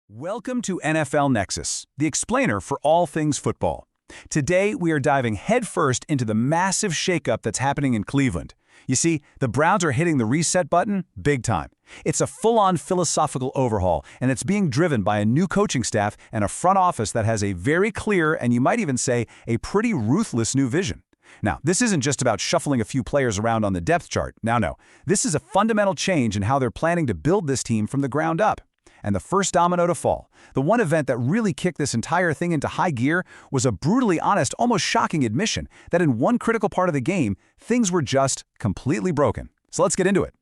Welcome to NFL Nexus, the explainer for all things football. Today, we are diving headfirst into the massive shakeup that's happening in Cleveland. You see, the Browns are hitting the reset button big time. It's a full-on philosophical overhaul, and it's being driven by a new coaching staff and a front office that has a very clear, and you might even say, a pretty ruthless new vision. Now, this isn't just about shuffling a few players around on the depth chart. No. This is a fundamental change in how they're planning to build this team from the ground up. And the first domino to fall, the one event that really kicked this entire thing into high gear, was a brutally honest, almost shocking admission that in one critical part of the game, things were just completely broken. So let's get into it.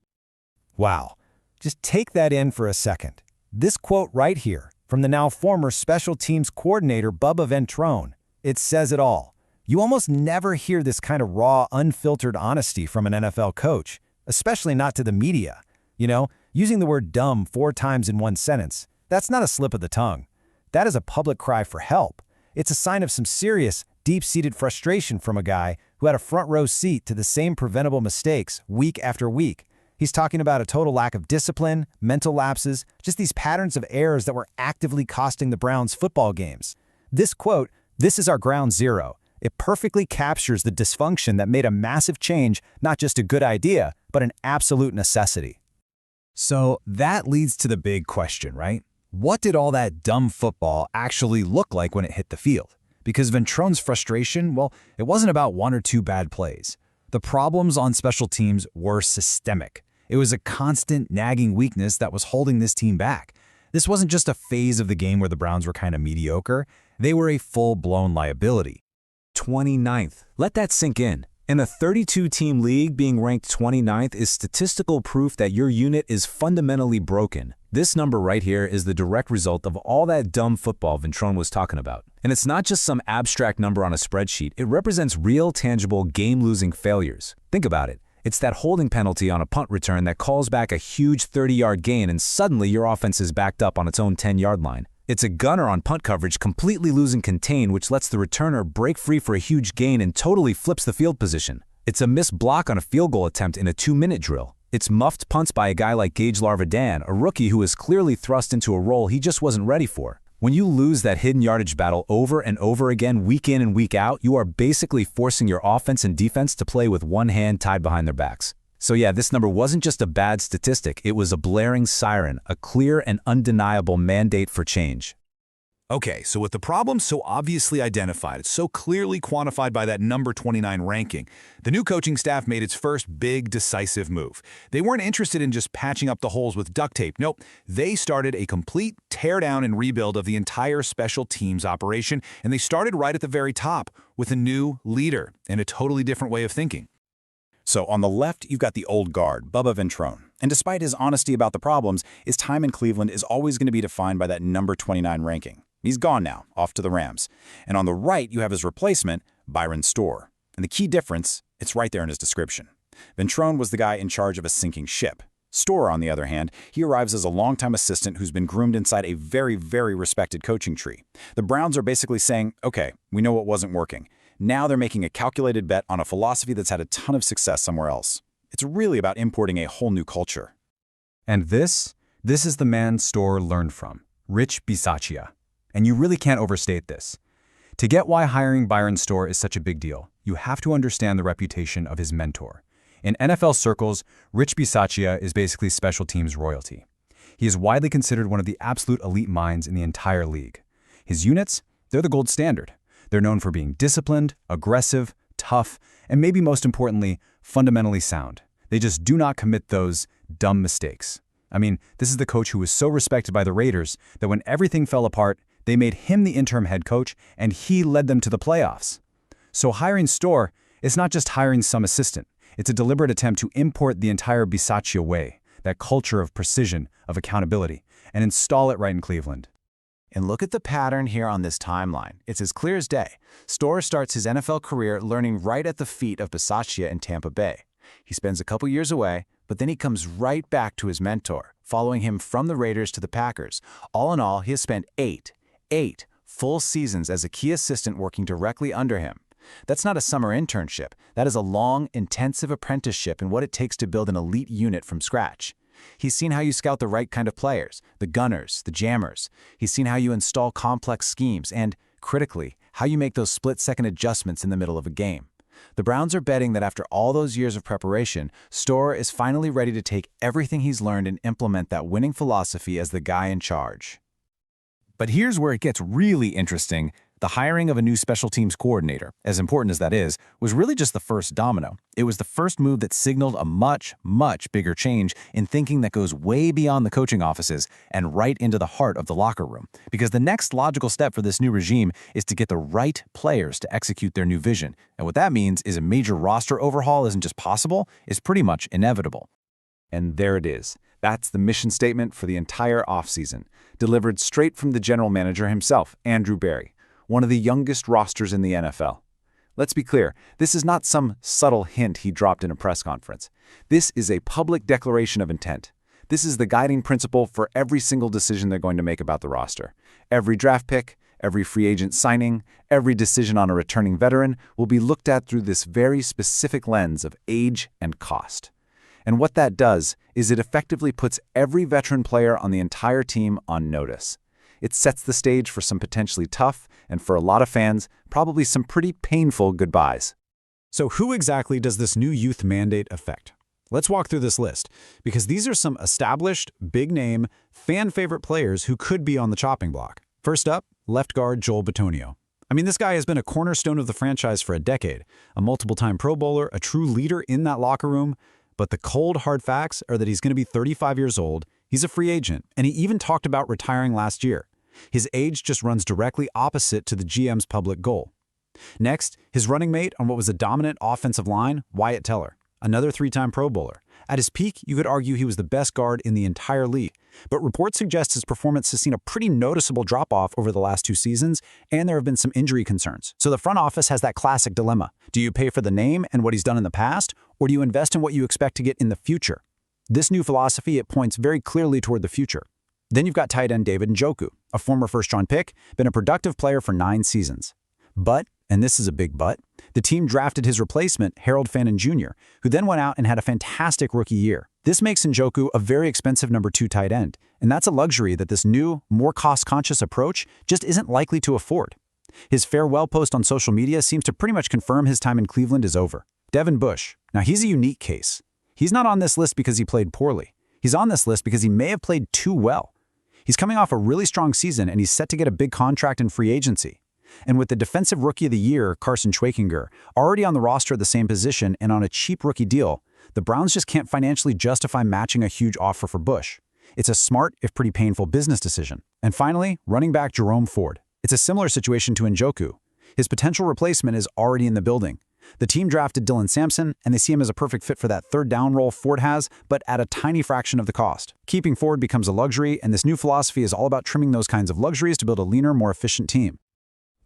Wow. Just take that in for a second. This quote right here, from the now former special teams coordinator Bubba Ventrone, it says it all. You almost never hear this kind of raw, unfiltered honesty from an NFL coach, especially not to the media. You know, using the word dumb 4 times in one sentence, that's not a slip of the tongue. That is a public cry for help. It's a sign of some serious, deep-seated frustration from a guy who had a front-row seat to the same preventable mistakes week after week. He's talking about a total lack of discipline, mental lapses, just these patterns of errors that were actively costing the Browns football games. This quote, "This is our ground zero," it perfectly captures the dysfunction that made a massive change not just a good idea, but an absolute necessity. So that leads to the big question, right? What did all that dumb football actually look like when it hit the field? Because Ventrone's frustration, well, it wasn't about 1 or 2 bad plays. The problems on special teams were systemic. It was a constant nagging weakness that was holding this team back. This wasn't just a phase of the game where the Browns were kind of mediocre. They were a full-blown liability. 29th. Let that sink in. In a 32-team league, being ranked 29th is statistical proof that your unit is fundamentally broken. This number right here is the direct result of all that dumb football Ventrone was talking about. And it's not just some abstract number on a spreadsheet. It represents real, tangible, game-losing failures. Think about it. It's that holding penalty on a punt return that calls back a huge 30-yard gain, and suddenly your offense is backed up on its own 10-yard line. It's a gunner on punt coverage completely losing contain, which lets the returner break free for a huge gain and totally flips the field position. It's a missed block on a field goal attempt in a 2-minute drill. It's muffed punts by a guy like Gage Larvadan, a rookie who is clearly thrust into a role he just wasn't ready for. When you lose that hidden yardage battle over and over again, week in and week out, you are basically forcing your offense and defense to play with one hand tied behind their backs. So yeah, this number wasn't just a bad statistic, it was a blaring siren, a clear and undeniable mandate for change. Okay, so with the problem so obviously identified, it's so clearly quantified by that number 29 ranking, the new coaching staff made its first big, decisive move. They weren't interested in just patching up the holes with duct tape. Nope, they started a complete teardown and rebuild of the entire special teams operation, and they started right at the very top with a new leader and a totally different way of thinking. So on the left, you've got the old guard, Bubba Ventrone. And despite his honesty about the problems, his time in Cleveland is always going to be defined by that number 29 ranking. He's gone now, off to the Rams. And on the right, you have his replacement, Byron Storr. And the key difference, it's right there in his description. Ventrone was the guy in charge of a sinking ship. Storr, on the other hand, he arrives as a longtime assistant who's been groomed inside a very, very respected coaching tree. The Browns are basically saying, okay, we know what wasn't working. Now they're making a calculated bet on a philosophy that's had a ton of success somewhere else. It's really about importing a whole new culture. And this is the man Storr learned from, Rich Bisaccia. And you really can't overstate this. To get why hiring Byron Storr is such a big deal, you have to understand the reputation of his mentor. In NFL circles, Rich Bisaccia is basically special teams royalty. He is widely considered one of the absolute elite minds in the entire league. His units, they're the gold standard. They're known for being disciplined, aggressive, tough, and maybe most importantly, fundamentally sound. They just do not commit those dumb mistakes. I mean, this is the coach who was so respected by the Raiders that when everything fell apart, they made him the interim head coach, and he led them to the playoffs. So hiring Storr is not just hiring some assistant. It's a deliberate attempt to import the entire Bisaccia way, that culture of precision, of accountability, and install it right in Cleveland. And look at the pattern here on this timeline. It's as clear as day. Storr starts his NFL career learning right at the feet of Bisaccia in Tampa Bay. He spends a couple years away, but then he comes right back to his mentor, following him from the Raiders to the Packers. All in all, he has spent eight full seasons as a key assistant working directly under him. That's not a summer internship. That is a long, intensive apprenticeship in what it takes to build an elite unit from scratch. He's seen how you scout the right kind of players, the gunners, the jammers. He's seen how you install complex schemes and, critically, how you make those split-second adjustments in the middle of a game. The Browns are betting that after all those years of preparation, Storer is finally ready to take everything he's learned and implement that winning philosophy as the guy in charge. But here's where it gets really interesting. The hiring of a new special teams coordinator, as important as that is, was really just the first domino. It was the first move that signaled a much, much bigger change in thinking that goes way beyond the coaching offices and right into the heart of the locker room. Because the next logical step for this new regime is to get the right players to execute their new vision. And what that means is a major roster overhaul isn't just possible, it's pretty much inevitable. And there it is. That's the mission statement for the entire offseason, delivered straight from the general manager himself, Andrew Berry, one of the youngest rosters in the NFL. Let's be clear, this is not some subtle hint he dropped in a press conference. This is a public declaration of intent. This is the guiding principle for every single decision they're going to make about the roster. Every draft pick, every free agent signing, every decision on a returning veteran will be looked at through this very specific lens of age and cost. And what that does is it effectively puts every veteran player on the entire team on notice. It sets the stage for some potentially tough, and for a lot of fans, probably some pretty painful goodbyes. So who exactly does this new youth mandate affect? Let's walk through this list, because these are some established, big-name, fan-favorite players who could be on the chopping block. First up, left guard Joel Bitonio. I mean, this guy has been a cornerstone of the franchise for a decade, a multiple-time Pro Bowler, a true leader in that locker room. But the cold, hard facts are that he's going to be 35 years old, he's a free agent, and he even talked about retiring last year. His age just runs directly opposite to the GM's public goal. Next, his running mate on what was a dominant offensive line, Wyatt Teller, another three-time Pro Bowler. At his peak, you could argue he was the best guard in the entire league, but reports suggest his performance has seen a pretty noticeable drop-off over the last 2 seasons, and there have been some injury concerns. So the front office has that classic dilemma. Do you pay for the name and what he's done in the past, or do you invest in what you expect to get in the future? This new philosophy, it points very clearly toward the future. Then you've got tight end David Njoku, a former first-round pick, been a productive player for 9 seasons. But, and this is a big but, the team drafted his replacement, Harold Fannin Jr., who then went out and had a fantastic rookie year. This makes Njoku a very expensive number 2 tight end, and that's a luxury that this new, more cost-conscious approach just isn't likely to afford. His farewell post on social media seems to pretty much confirm his time in Cleveland is over. Devin Bush. Now, he's a unique case. He's not on this list because he played poorly. He's on this list because he may have played too well. He's coming off a really strong season, and he's set to get a big contract in free agency. And with the Defensive Rookie of the Year, Carson Schwakinger, already on the roster at the same position and on a cheap rookie deal, the Browns just can't financially justify matching a huge offer for Bush. It's a smart, if pretty painful, business decision. And finally, running back Jerome Ford. It's a similar situation to Njoku. His potential replacement is already in the building. The team drafted Dylan Sampson, and they see him as a perfect fit for that third down role Ford has, but at a tiny fraction of the cost. Keeping Ford becomes a luxury, and this new philosophy is all about trimming those kinds of luxuries to build a leaner, more efficient team.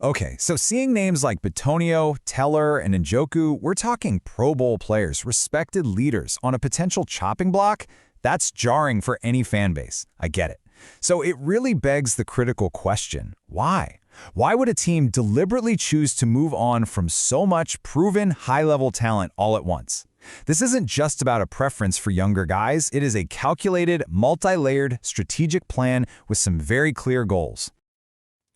Okay, so seeing names like Bitonio, Teller, and Njoku, we're talking Pro Bowl players, respected leaders, on a potential chopping block? That's jarring for any fan base. I get it. So it really begs the critical question, why? Why would a team deliberately choose to move on from so much proven high-level talent all at once? This isn't just about a preference for younger guys. It is a calculated, multi-layered, strategic plan with some very clear goals.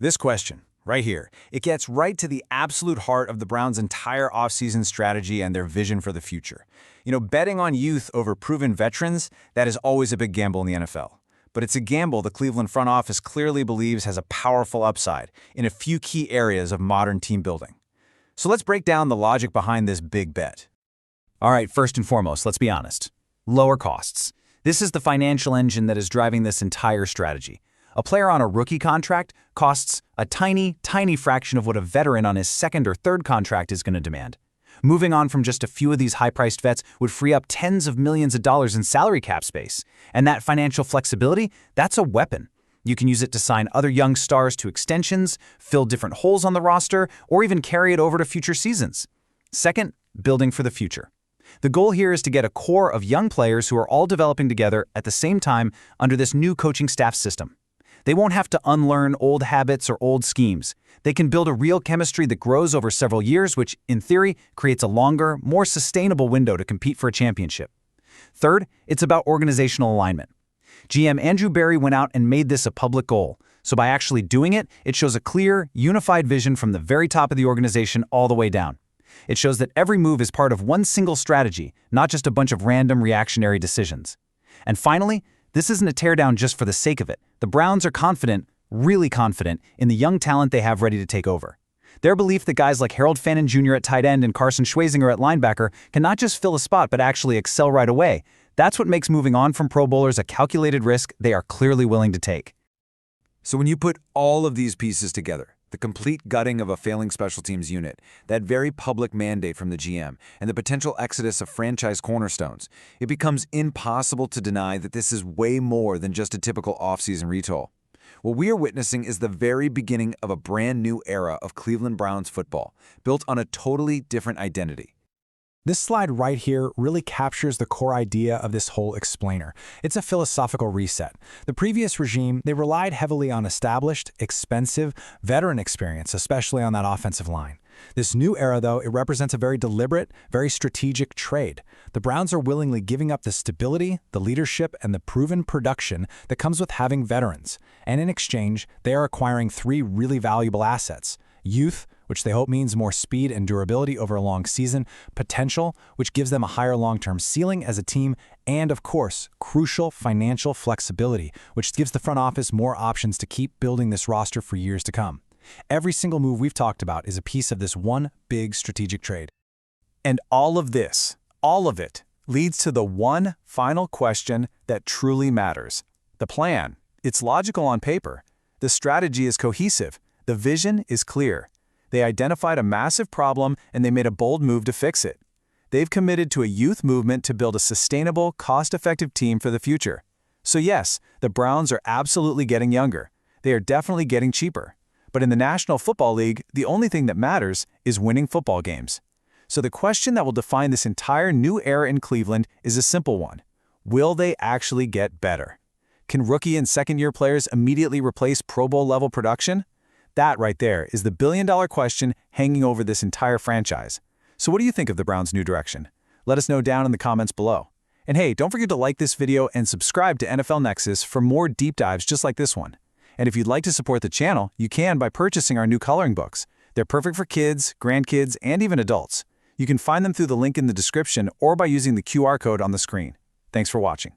This question, right here, it gets right to the absolute heart of the Browns' entire offseason strategy and their vision for the future. You know, betting on youth over proven veterans, that is always a big gamble in the NFL. But it's a gamble the Cleveland front office clearly believes has a powerful upside in a few key areas of modern team building. So let's break down the logic behind this big bet. All right, first and foremost, let's be honest. Lower costs. This is the financial engine that is driving this entire strategy. A player on a rookie contract costs a tiny, tiny fraction of what a veteran on his second or third contract is going to demand. Moving on from just a few of these high-priced vets would free up tens of millions of dollars in salary cap space. And that financial flexibility, that's a weapon. You can use it to sign other young stars to extensions, fill different holes on the roster, or even carry it over to future seasons. Second, building for the future. The goal here is to get a core of young players who are all developing together at the same time under this new coaching staff system. They won't have to unlearn old habits or old schemes. They can build a real chemistry that grows over several years, which, in theory, creates a longer, more sustainable window to compete for a championship. Third, it's about organizational alignment. GM Andrew Berry went out and made this a public goal. So by actually doing it, it shows a clear, unified vision from the very top of the organization all the way down. It shows that every move is part of one single strategy, not just a bunch of random reactionary decisions. And finally, this isn't a teardown just for the sake of it. The Browns are confident, really confident, in the young talent they have ready to take over. Their belief that guys like Harold Fannin Jr. at tight end and Carson Schwezinger at linebacker can not just fill a spot but actually excel right away, that's what makes moving on from Pro Bowlers a calculated risk they are clearly willing to take. So when you put all of these pieces together, the complete gutting of a failing special teams unit, that very public mandate from the GM, and the potential exodus of franchise cornerstones, it becomes impossible to deny that this is way more than just a typical offseason retool. What we are witnessing is the very beginning of a brand new era of Cleveland Browns football, built on a totally different identity. This slide right here really captures the core idea of this whole explainer. It's a philosophical reset. The previous regime, they relied heavily on established, expensive, veteran experience, especially on that offensive line. This new era, though, it represents a very deliberate, very strategic trade. The Browns are willingly giving up the stability, the leadership, and the proven production that comes with having veterans. And in exchange, they are acquiring three really valuable assets: youth, which they hope means more speed and durability over a long season; potential, which gives them a higher long-term ceiling as a team; and, of course, crucial financial flexibility, which gives the front office more options to keep building this roster for years to come. Every single move we've talked about is a piece of this one big strategic trade. And all of this, all of it, leads to the one final question that truly matters. The plan. It's logical on paper. The strategy is cohesive. The vision is clear. They identified a massive problem and they made a bold move to fix it. They've committed to a youth movement to build a sustainable, cost-effective team for the future. So yes, the Browns are absolutely getting younger. They are definitely getting cheaper. But in the National Football League, the only thing that matters is winning football games. So the question that will define this entire new era in Cleveland is a simple one. Will they actually get better? Can rookie and second-year players immediately replace Pro Bowl-level production? That right there is the billion-dollar question hanging over this entire franchise. So what do you think of the Browns' new direction? Let us know down in the comments below. And hey, don't forget to like this video and subscribe to NFL Nexus for more deep dives just like this one. And if you'd like to support the channel, you can by purchasing our new coloring books. They're perfect for kids, grandkids, and even adults. You can find them through the link in the description or by using the QR code on the screen. Thanks for watching.